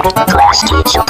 Class teacher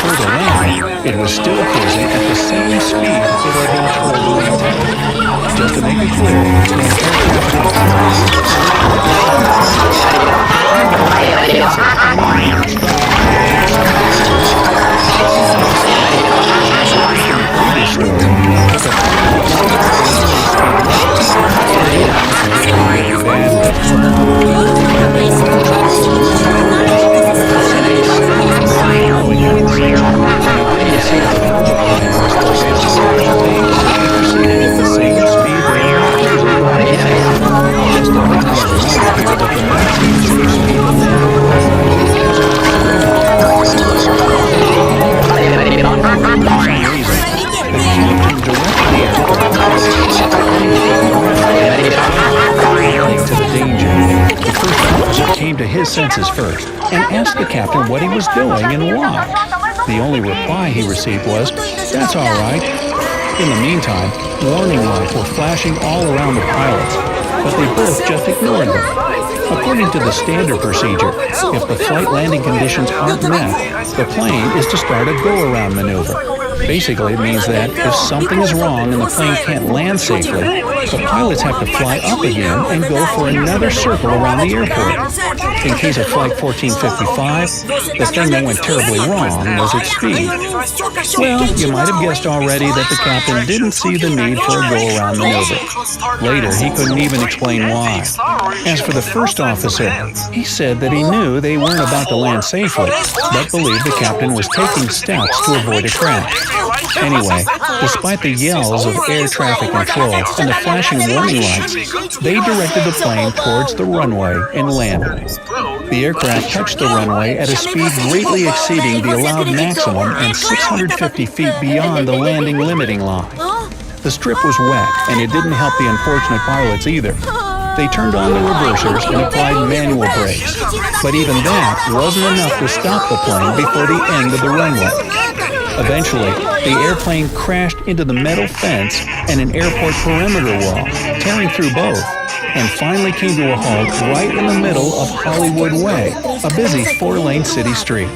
For the land, it was still cruising at the same speed it had been told to maintain. Just to make it clear, when air senses first and asked the captain what he was doing and why. The only reply he received was, "That's all right." In the meantime, warning lights were flashing all around the pilots, but they both just ignored them. According to the standard procedure, if the flight landing conditions aren't met, the plane is to start a go-around maneuver. Basically, it means that if something is wrong and the plane can't land safely, the pilots have to fly up again and go for another circle around the airport. In case of Flight 1455, the thing that went terribly wrong was its speed. Well, you might have guessed already that the captain didn't see the need for a go-around maneuver. Later, he couldn't even explain why. As for the first officer, he said that he knew they weren't about to land safely, but believed the captain was taking steps to avoid a crash. Anyway, despite the yells of air traffic control and the flashing warning lights, they directed the plane towards the runway and landed. The aircraft touched the runway at a speed greatly exceeding the allowed maximum and 650 feet beyond the landing limiting line. The strip was wet, and it didn't help the unfortunate pilots either. They turned on the reversers and applied manual brakes, but even that wasn't enough to stop the plane before the end of the runway. Eventually, the airplane crashed into the metal fence and an airport perimeter wall, tearing through both, and finally came to a halt right in the middle of Hollywood Way, a busy four-lane city street.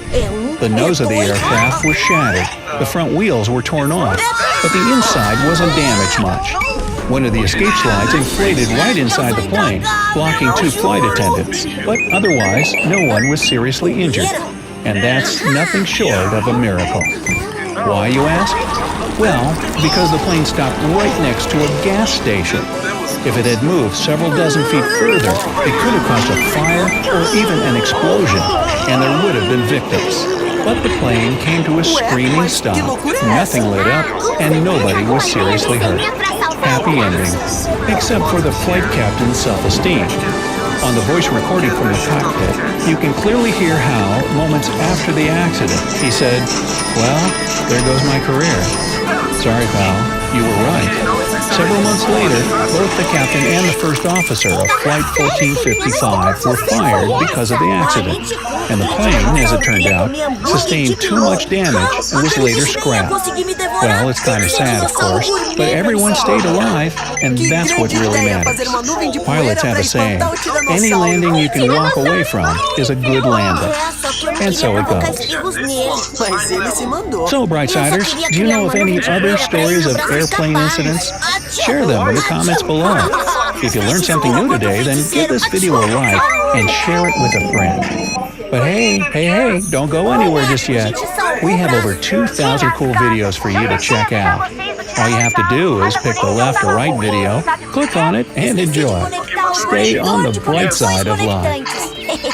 The nose of the aircraft was shattered, the front wheels were torn off, but the inside wasn't damaged much. One of the escape slides inflated right inside the plane, blocking two flight attendants, but otherwise no one was seriously injured. And that's nothing short of a miracle. Why, you ask? Well, because the plane stopped right next to a gas station. If it had moved several dozen feet further, it could have caused a fire or even an explosion, and there would have been victims. But the plane came to a screaming stop, nothing lit up, and nobody was seriously hurt. Happy ending, except for the flight captain's self-esteem. On the voice recording from the cockpit, you can clearly hear how, moments after the accident, he said, "Well, there goes my career. Sorry, pal, you were right." Several months later, both the captain and the first officer of Flight 1455 were fired because of the accident, and the plane, as it turned out, sustained too much damage and was later scrapped. Well, it's kind of sad, of course, but everyone stayed alive, and that's what really matters. Pilots have a saying, any landing you can walk away from is a good landing. And so it goes. So, Brightsiders, do you know of any other stories of airplane incidents? Share them in the comments below. If you learned something new today, then give this video a like and share it with a friend. But hey, don't go anywhere just yet. We have over 2,000 cool videos for you to check out. All you have to do is pick the left or right video, click on it, and enjoy. Stay on the bright side of life. If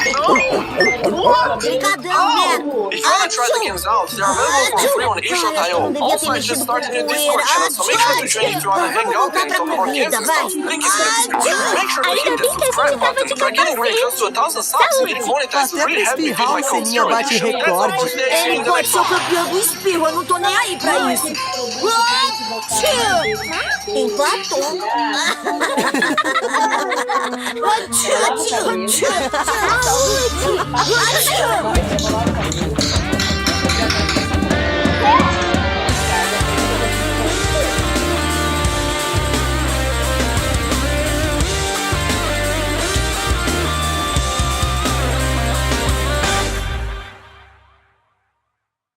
you want to try the games out, they are available for free on itch.io. Also, I just started a new Discord channel, so make sure to join if you want to hang out and talk about games and stuff. Link is in the description. Make sure to hit the subscribe button. We're getting really close to 1,000 subs and getting monetized really happy with my code Zero Edition. That's all for today. See you in the next one. Campeão do espirro, eu não tô nem aí pra isso. Empatou. Saúde.